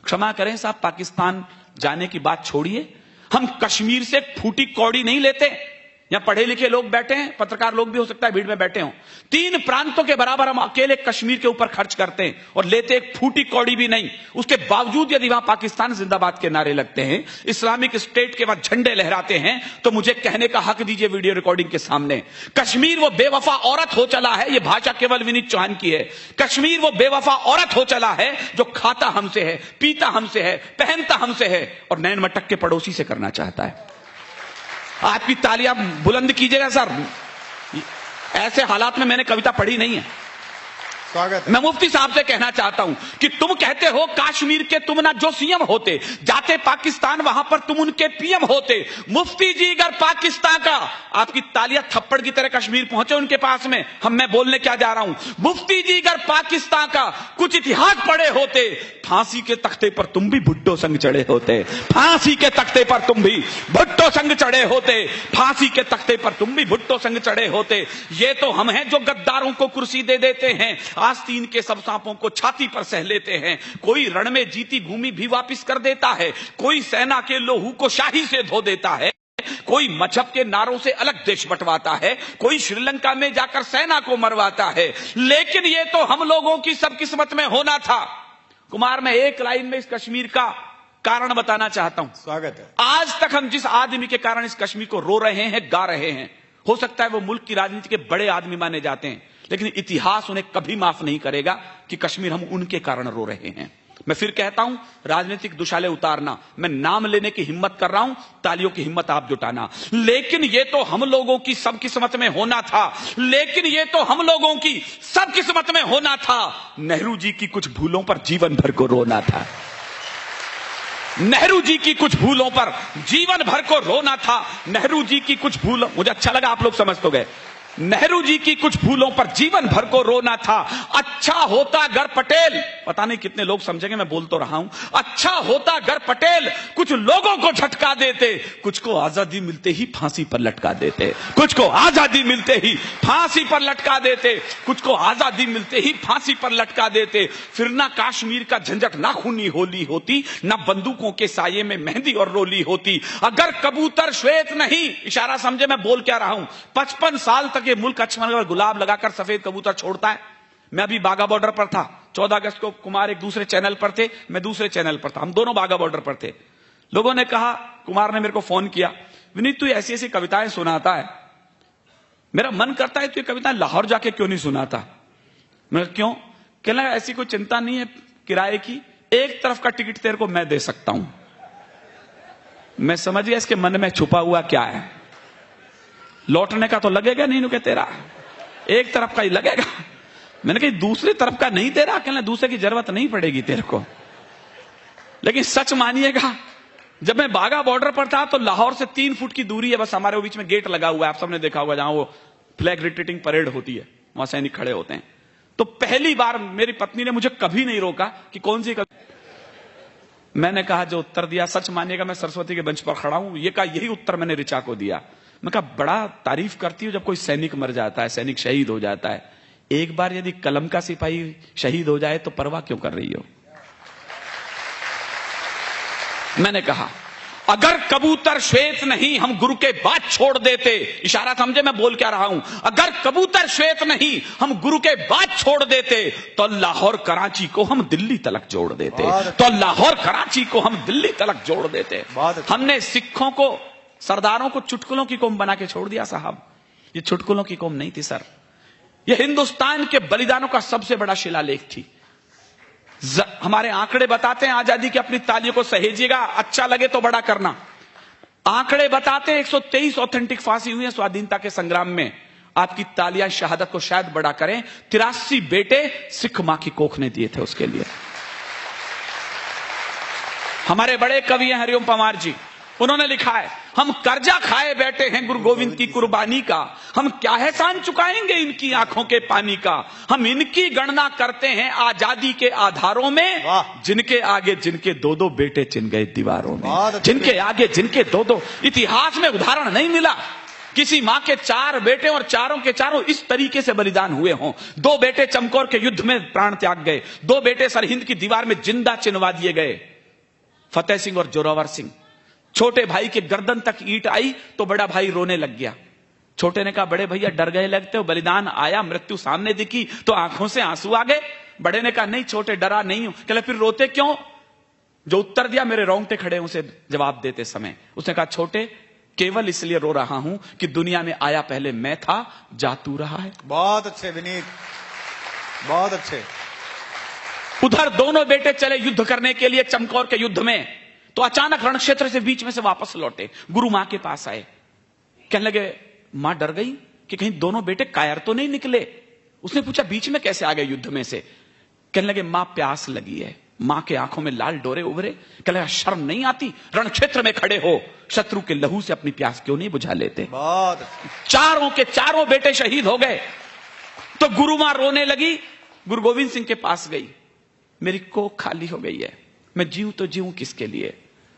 क्षमा करें साहब, पाकिस्तान जाने की बात छोड़िए, हम कश्मीर से फूटी कौड़ी नहीं लेते। यहां पढ़े लिखे लोग बैठे हैं, पत्रकार लोग भी हो सकता है भीड़ में बैठे हों। 3 प्रांतों के बराबर हम अकेले कश्मीर के ऊपर खर्च करते हैं और लेते एक फूटी कौड़ी भी नहीं। उसके बावजूद यदि वहां पाकिस्तान जिंदाबाद के नारे लगते हैं, इस्लामिक स्टेट के वहां झंडे लहराते हैं, तो मुझे कहने का हक दीजिए वीडियो रिकॉर्डिंग के सामने, कश्मीर वो बेवफा औरत हो चला है। यह भाषा केवल विनीत चौहान की है। कश्मीर वो बेवफा औरत हो चला है जो खाता हमसे है, पीता हमसे है, पहनता हमसे है और नैन मटक के पड़ोसी से करना चाहता है। आपकी तालियां बुलंद कीजिएगा सर। ऐसे हालात में मैंने कविता पढ़ी नहीं है। स्वागत। मैं मुफ्ती साहब से कहना चाहता हूं कि तुम कहते हो कश्मीर के तुम ना जो सीएम होते, जाते पाकिस्तान वहां पर तुम उनके पीएम होते। मुफ्ती जी अगर पाकिस्तान का, आपकी तालियां थप्पड़ की तरह कश्मीर पहुंचे उनके पास में, मैं बोलने क्या जा रहा हूं। मुफ्ती जी अगर पाकिस्तान का कुछ इतिहास पढ़े होते, फांसी के तख्ते पर तुम भी भुट्टो संग चढ़े होते। फांसी के तख्ते पर तुम भी भुट्टो संग चढ़े होते। फांसी के तख्ते पर तुम भी भुट्टो संग चढ़े होते। ये तो हम हैं जो गद्दारों को कुर्सी दे देते हैं, आस्तीन के सब सांपों को छाती पर सह लेते हैं। कोई रण में जीती भूमि भी वापिस कर देता है, कोई सेना के लोहू को शाही से धो देता है, कोई मजहब के नारों से अलग देश बंटवाता है, कोई श्रीलंका में जाकर सेना को मरवाता है। लेकिन ये तो हम लोगों की सब किस्मत में होना था। कुमार, मैं एक लाइन में इस कश्मीर का कारण बताना चाहता हूं। स्वागत है। आज तक हम जिस आदमी के कारण इस कश्मीर को रो रहे हैं, गा रहे हैं, हो सकता है वो मुल्क की राजनीति के बड़े आदमी माने जाते हैं, लेकिन इतिहास उन्हें कभी माफ नहीं करेगा कि कश्मीर हम उनके कारण रो रहे हैं। मैं फिर कहता हूं, राजनीतिक दुशाले उतारना, मैं नाम लेने की हिम्मत कर रहा हूं, तालियों की हिम्मत आप जुटाना। लेकिन ये तो हम लोगों की सब किस्मत में होना था। लेकिन ये तो हम लोगों की सब किस्मत में होना था। नेहरू जी की कुछ भूलों पर जीवन भर को रोना था। नेहरू जी की कुछ भूलों पर जीवन भर को रोना था। नेहरू जी की कुछ भूलों, मुझे अच्छा लगा आप लोग समझ तो गए, नेहरू जी की कुछ भूलों पर जीवन भर को रोना था। अच्छा होता अगर पटेल, पता नहीं कितने लोग समझेंगे, मैं बोल तो रहा हूं, अच्छा होता अगर पटेल कुछ लोगों को झटका देते, कुछ को आजादी मिलते ही फांसी पर लटका देते, कुछ को आजादी मिलते ही फांसी पर लटका देते, कुछ को आजादी मिलते ही फांसी पर लटका देते। फिर ना कश्मीर का झंझट, ना खूनी होली होती, ना बंदूकों के साये में मेहंदी और रोली होती। अगर कबूतर श्वेत नहीं, इशारा समझे मैं बोल क्या रहा हूं, 55 साल तक ये मुल्क अक्षमन गुलाब लगाकर सफेद कबूतर छोड़ता है। मैं अभी बाघा बॉर्डर पर था, 14 अगस्त को कुमार एक दूसरे चैनल पर थे, मैं दूसरे चैनल पर था, हम दोनों बाघा बॉर्डर पर थे। लोगों ने कहा, कुमार ने मेरे को फोन किया, विनीत तू ऐसी ऐसी कविताएं सुनाता है, मेरा मन करता है तू ये कविताएं लाहौर जाके क्यों नहीं सुनाता। मैं क्यों? कहना ऐसी कोई चिंता नहीं है किराए की, एक तरफ का टिकट तेरे को मैं दे सकता हूं। मैं समझ गया इसके मन में छुपा हुआ क्या है। लौटने का तो लगेगा नहीं, नुके तेरा एक तरफ का ही लगेगा। मैंने कहा दूसरी तरफ का नहीं तेरा, कहना दूसरे की जरूरत नहीं पड़ेगी तेरे को। लेकिन सच मानिएगा, जब मैं बाघा बॉर्डर पर था तो लाहौर से 3 फुट की दूरी है बस, हमारे बीच में गेट लगा हुआ है, आप सबने देखा होगा, जहां वो फ्लैग रिट्रीटिंग परेड होती है, वहां सैनिक खड़े होते हैं। तो पहली बार मेरी पत्नी ने मुझे कभी नहीं रोका कि कौन सी मैंने कहा जो उत्तर दिया, सच मानिएगा मैं सरस्वती के बेंच पर खड़ा हूं, ये कहा यही उत्तर मैंने ऋचा को दिया। मैं कहा बड़ा तारीफ करती हूं जब कोई सैनिक मर जाता है, सैनिक शहीद हो जाता है, एक बार यदि कलम का सिपाही शहीद हो जाए तो परवाह क्यों कर रही हो। मैंने कहा अगर कबूतर श्वेत नहीं हम गुरु के बात छोड़ देते, इशारा समझे मैं बोल क्या रहा हूं, अगर कबूतर श्वेत नहीं हम गुरु के बात छोड़ देते तो लाहौर कराची को हम दिल्ली तलक जोड़ देते, तो लाहौर कराची को हम दिल्ली तलक जोड़ देते। हमने सिखों को, सरदारों को चुटकुलों की कौम बना के छोड़ दिया साहब। ये चुटकुलों की कौम नहीं थी सर, ये हिंदुस्तान के बलिदानों का सबसे बड़ा शिलालेख थी। हमारे आंकड़े बताते हैं, आजादी की अपनी तालियों को सहेजिएगा, अच्छा लगे तो बड़ा करना। आंकड़े बताते हैं 123 ऑथेंटिक फांसी हुई है स्वाधीनता के संग्राम में। आपकी तालियां शहादत को शायद बड़ा करें। 83 बेटे सिख मां की कोख ने दिए थे उसके लिए। हमारे बड़े कवि हैं हरिओम पंवार जी, उन्होंने लिखा है हम कर्जा खाए बैठे हैं गुरु गोविंद की कुर्बानी का, हम क्या एहसान चुकाएंगे इनकी आंखों के पानी का। हम इनकी गणना करते हैं आजादी के आधारों में, जिनके आगे जिनके 2-2 बेटे चिन गए दीवारों में, जिनके आगे जिनके 2-2। इतिहास में उदाहरण नहीं मिला किसी मां के 4 बेटे और चारों के चारों इस तरीके से बलिदान हुए हों। 2 बेटे चमकौर के युद्ध में प्राण त्याग गए, 2 बेटे सरहिंद की दीवार में जिंदा चिनवा दिए गए। फतेह सिंह और जोरावर सिंह। छोटे भाई के गर्दन तक ईंट आई तो बड़ा भाई रोने लग गया। छोटे ने कहा, बड़े भैया डर गए लगते हो, बलिदान आया, मृत्यु सामने दिखी तो आंखों से आंसू आ गए। बड़े ने कहा, नहीं छोटे, डरा नहीं हूं। कहले, फिर रोते क्यों? जो उत्तर दिया मेरे रोंगटे खड़े उसे जवाब देते समय। उसने कहा, छोटे, केवल इसलिए रो रहा हूं कि दुनिया में आया पहले मैं था, जा तू रहा है। बहुत अच्छे विनीत, बहुत अच्छे। उधर दोनों बेटे चले युद्ध करने के लिए चमकौर के युद्ध में, तो अचानक रण क्षेत्र से बीच में से वापस लौटे। गुरु मां के पास आए, कहने लगे, मां डर गई कि कहीं दोनों बेटे कायर तो नहीं निकले। उसने पूछा, बीच में कैसे आ गए युद्ध में से? कहने लगे, मां प्यास लगी है। मां के आंखों में लाल डोरे उभरे। कहने लगा, शर्म नहीं आती? रण क्षेत्र में खड़े हो, शत्रु के लहू से अपनी प्यास क्यों नहीं बुझा लेते? बहुत। चारों के चारों बेटे शहीद हो गए। तो गुरु मां रोने लगी। गुरु गोविंद सिंह के पास गई, मेरी कोख खाली हो गई है, मैं जीऊं तो जीऊं किसके लिए?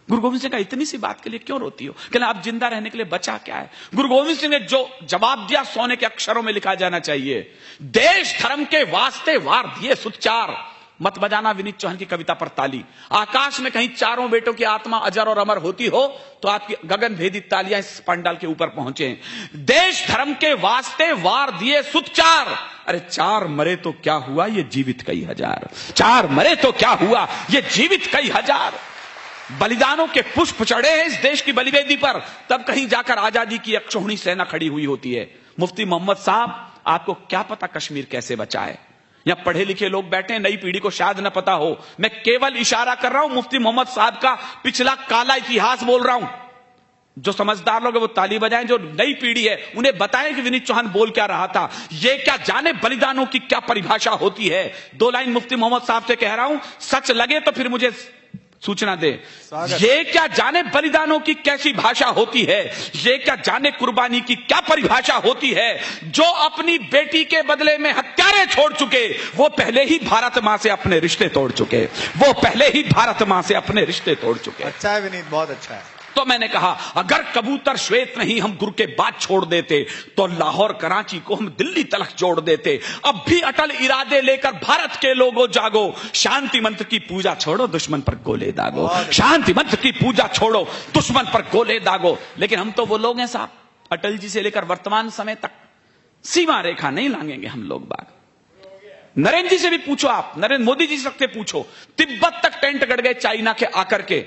गुरु गोविंद सिंह का, इतनी सी बात के लिए क्यों रोती हो? कहना, आप जिंदा रहने के लिए बचा क्या है? गुरु गोविंद सिंह ने जो जवाब दिया सोने के अक्षरों में लिखा जाना चाहिए। देश धर्म के वास्ते वार दिए सुचार। मत बजाना विनीत चौहान की कविता पर ताली। आकाश में कहीं चारों बेटों की आत्मा अजर और अमर होती हो तो आपकी गगन भेदी तालियां इस पंडाल के ऊपर पहुंचे। देश धर्म के वास्ते वार दिए सुचार। अरे 4 मरे तो क्या हुआ, ये जीवित कई हजार। 4 मरे तो क्या हुआ, ये जीवित कई हजार। बलिदानों के पुष्प चढ़े हैं इस देश की बलिवेदी पर, तब कहीं जाकर आजादी की अक्षौहिणी सेना खड़ी हुई होती है। मुफ्ती मोहम्मद साहब, आपको क्या पता कश्मीर कैसे बचा है? यहां पढ़े लिखे लोग बैठे हैं, नई पीढ़ी को शायद न पता हो। मैं केवल इशारा कर रहा हूं, मुफ्ती मोहम्मद साहब का पिछला काला इतिहास बोल रहा हूं। जो समझदार लोग हैं वो ताली बजाएं, जो नई पीढ़ी है उन्हें बताएं कि विनीत चौहान बोल क्या रहा था। ये क्या जाने बलिदानों की क्या परिभाषा होती है। 2 लाइन मुफ्ती मोहम्मद साहब से कह रहा हूं, सच लगे तो फिर मुझे सूचना दे। ये क्या जाने बलिदानों की कैसी भाषा होती है, ये क्या जाने कुर्बानी की क्या परिभाषा होती है। जो अपनी बेटी के बदले में हत्यारे छोड़ चुके, वो पहले ही भारत मां से अपने रिश्ते तोड़ चुके। वो पहले ही भारत मां से अपने रिश्ते तोड़ चुके। अच्छा है विनीत, बहुत अच्छा है। तो मैंने कहा, अगर कबूतर श्वेत नहीं हम गुरु के बाद छोड़ देते तो लाहौर कराची को हम दिल्ली तलक जोड़ देते। अब भी अटल इरादे लेकर भारत के लोगों जागो, शांति मंत्र की पूजा छोड़ो, दुश्मन पर गोले दागो। शांति मंत्र की पूजा छोड़ो, दुश्मन पर गोले दागो। लेकिन हम तो वो लोग हैं साहब, अटल जी से लेकर वर्तमान समय तक सीमा रेखा नहीं लांघेंगे हम लोग बाग। नरेंद्र जी से भी पूछो, आप नरेंद्र मोदी जी से पूछो, तिब्बत तक टेंट गड़ गए चाइना के आकर के।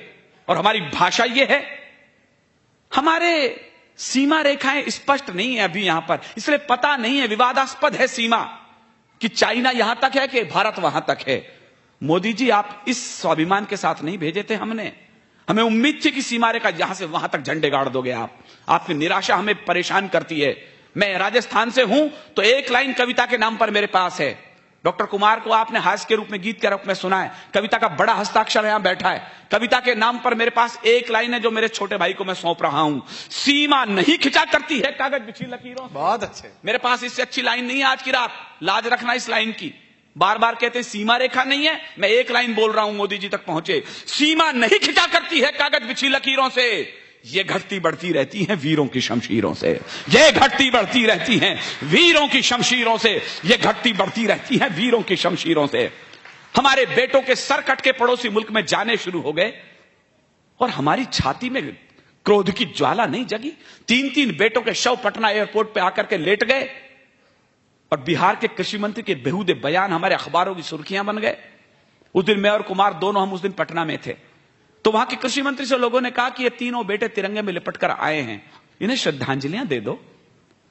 और हमारी भाषा ये है, हमारे सीमा रेखाएं स्पष्ट नहीं है अभी यहां पर, इसलिए पता नहीं है, विवादास्पद है सीमा कि चाइना यहां तक है कि भारत वहां तक है। मोदी जी, आप इस स्वाभिमान के साथ नहीं भेजे थे हमने। हमें उम्मीद थी कि सीमा रेखा यहां से वहां तक झंडे गाड़ दोगे आप। आपकी निराशा हमें परेशान करती है। मैं राजस्थान से हूं तो एक लाइन कविता के नाम पर मेरे पास है। डॉक्टर कुमार को आपने हास्य के रूप में, गीत के रूप में सुना है। कविता का बड़ा हस्ताक्षर यहां बैठा है। कविता के नाम पर मेरे पास एक लाइन है जो मेरे छोटे भाई को मैं सौंप रहा हूं। सीमा नहीं खिंचा करती है कागज बिछी लकीरों से। बहुत अच्छे। मेरे पास इससे अच्छी लाइन नहीं है आज की रात, लाज रखना इस लाइन की। बार बार कहते सीमा रेखा नहीं है, मैं एक लाइन बोल रहा हूं, मोदी जी तक पहुंचे। सीमा नहीं खिंचा करती है कागज बिछी लकीरों से, ये घटती बढ़ती रहती हैं वीरों की शमशीरों से। ये घटती बढ़ती रहती हैं वीरों की शमशीरों से। ये घटती बढ़ती रहती हैं वीरों की शमशीरों से। हमारे बेटों के सर कट के पड़ोसी मुल्क में जाने शुरू हो गए और हमारी छाती में क्रोध की ज्वाला नहीं जगी। 3-3 बेटों के शव पटना एयरपोर्ट पे आकर के लेट गए और बिहार के कृषि मंत्री के बेहुदे बयान हमारे अखबारों की सुर्खियां बन गए। उस दिन मैं और कुमार दोनों हम उस दिन पटना में थे। तो वहां के कृषि मंत्री से लोगों ने कहा कि ये तीनों बेटे तिरंगे में लिपट कर आए हैं, इन्हें श्रद्धांजलियां दे दो,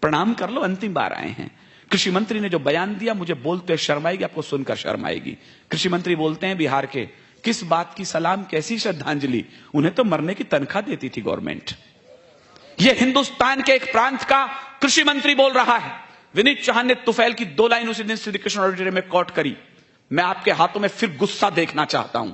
प्रणाम कर लो, अंतिम बार आए हैं। कृषि मंत्री ने जो बयान दिया, मुझे बोलते शर्म आएगी, आपको सुनकर शर्म आएगी। कृषि मंत्री बोलते हैं बिहार के, किस बात की सलाम, कैसी श्रद्धांजलि, उन्हें तो मरने की तनख्वाह देती थी गवर्नमेंट। यह हिंदुस्तान के एक प्रांत का कृषि मंत्री बोल रहा है। विनीत चौहान ने तुफैल की 2 लाइन उसी दिन श्री कृष्ण ऑडिटोरियम में कोट करी। मैं आपके हाथों में फिर गुस्सा देखना चाहता हूं।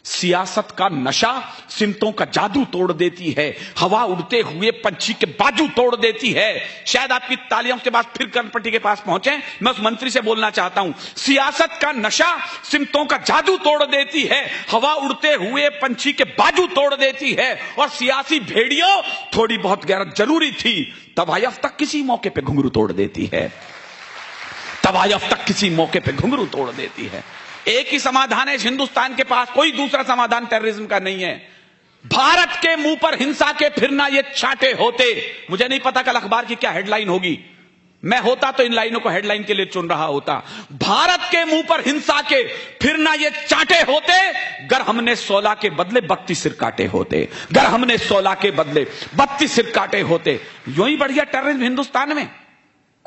सियासत का नशा सिमतों का जादू तोड़ देती है, हवा उड़ते हुए पंछी के बाजू तोड़ देती है। शायद आपकी तालियों के बाद फिर कर्णपट्टी के पास पहुंचे। मैं उस मंत्री से बोलना चाहता हूं, सियासत का नशा सिमतों का जादू तोड़ देती है, हवा उड़ते हुए पंछी के बाजू तोड़ देती है। और सियासी भेड़ियों, थोड़ी बहुत गैरत जरूरी थी, तवायफ तक किसी मौके पे घुंघरू तोड़ देती है। तवायफ तक किसी मौके पे घुंघरू तोड़ देती है। एक ही समाधान है हिंदुस्तान के पास, कोई दूसरा समाधान टेररिज्म का नहीं है। भारत के मुंह पर हिंसा के फिरना ये चांटे होते, मुझे नहीं पता कल अखबार की क्या हेडलाइन होगी, मैं होता तो इन लाइनों को हेडलाइन के लिए चुन रहा होता। भारत के मुंह पर हिंसा के फिरना ये चांटे होते, गर हमने 16 के बदले 32 सिर काटे होते, गर हमने 16 के बदले 32 सिर काटे होते। यूं ही बढ़िया टेररिज्म हिंदुस्तान में,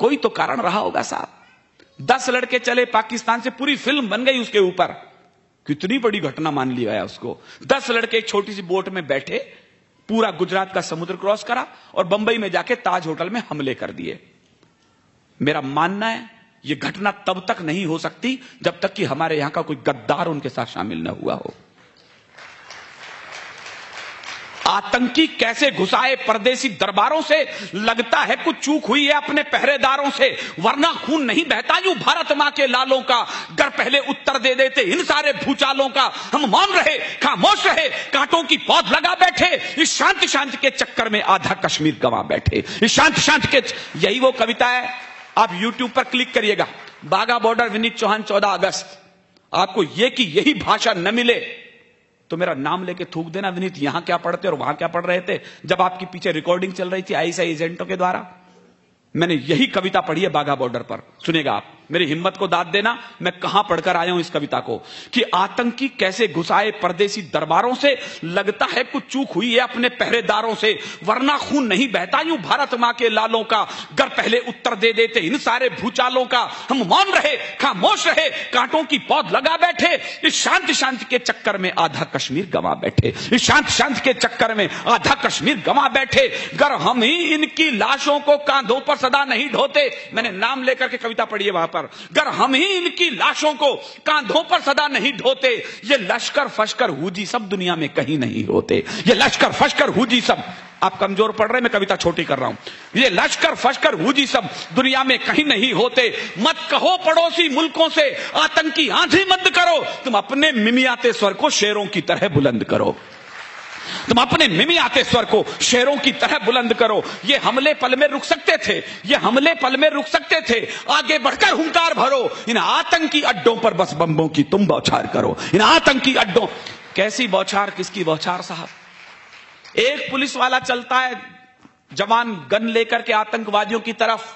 कोई तो कारण रहा होगा साहब। 10 लड़के चले पाकिस्तान से, पूरी फिल्म बन गई उसके ऊपर, कितनी बड़ी घटना मान लिया है उसको। 10 लड़के एक छोटी सी बोट में बैठे, पूरा गुजरात का समुद्र क्रॉस करा और बंबई में जाके ताज होटल में हमले कर दिए। मेरा मानना है यह घटना तब तक नहीं हो सकती जब तक कि हमारे यहां का कोई गद्दार उनके साथ शामिल न हुआ हो। आतंकी कैसे घुसाए परदेसी दरबारों से, लगता है कुछ चूक हुई है अपने पहरेदारों से, वरना खून नहीं बहता यूं भारत मां के लालों का, गर पहले उत्तर दे देते इन सारे भूचालों का। हम मौन रहे, खामोश रहे, कांटों की पौध लगा बैठे, इस शांति शांति के चक्कर में आधा कश्मीर गंवा बैठे। इस शांति शांति के, यही वो कविता है, आप यूट्यूब पर क्लिक करिएगा, बाघा बॉर्डर विनीत चौहान 14 अगस्त। आपको ये कि यही भाषा न मिले तो मेरा नाम लेके थूक देना, विनीत यहां क्या पढ़ते और वहां क्या पढ़ रहे थे, जब आपके पीछे रिकॉर्डिंग चल रही थी आईएसआई एजेंटों के द्वारा। मैंने यही कविता पढ़ी है बाघा बॉर्डर पर, सुनेगा आप, मेरी हिम्मत को दाद देना, मैं कहां पढ़कर आया हूं इस कविता को, कि आतंकी कैसे घुसाए परदेसी दरबारों से, लगता है कुछ चूक हुई है अपने पहरेदारों से, वरना खून नहीं बहता यूं भारत मां के लालों का, गर पहले उत्तर दे देते इन सारे भूचालों का। हम मौन रहे, खामोश रहे, कांटों की पौध लगा बैठे, इस शांति शांति के चक्कर में आधा कश्मीर गंवा बैठे, इस शांति शांति के चक्कर में आधा कश्मीर गंवा बैठे, गर हम ही इनकी लाशों को कांधों पर सदा नहीं ढोते। मैंने नाम लेकर के कविता पढ़ी है वहां पर, गर हम ही इनकी लाशों को कांधों पर सदा नहीं ढोते, ये लश्कर फश्कर हुजी सब दुनिया में कहीं नहीं होते, ये लश्कर फश्कर हुजी सब, आप कमजोर पढ़ रहे, मैं कविता छोटी कर रहा हूं, ये लश्कर फश्कर हुजी सब दुनिया में कहीं नहीं होते। मत कहो पड़ोसी मुल्कों से आतंकी आंधी मंद करो, तुम अपने मिमियाते स्वर को शेरों की तरह बुलंद करो, तुम अपने मिमियाते स्वर को शेरों की तरह बुलंद करो। ये हमले पल में रुक सकते थे, ये हमले पल में रुक सकते थे, आगे बढ़कर हुंकार भरो, इन आतंकी अड्डों पर बस बम्बों की तुम बौछार करो, इन आतंकी अड्डों। कैसी बौछार, किसकी बौछार साहब? एक पुलिस वाला चलता है जवान गन लेकर के आतंकवादियों की तरफ,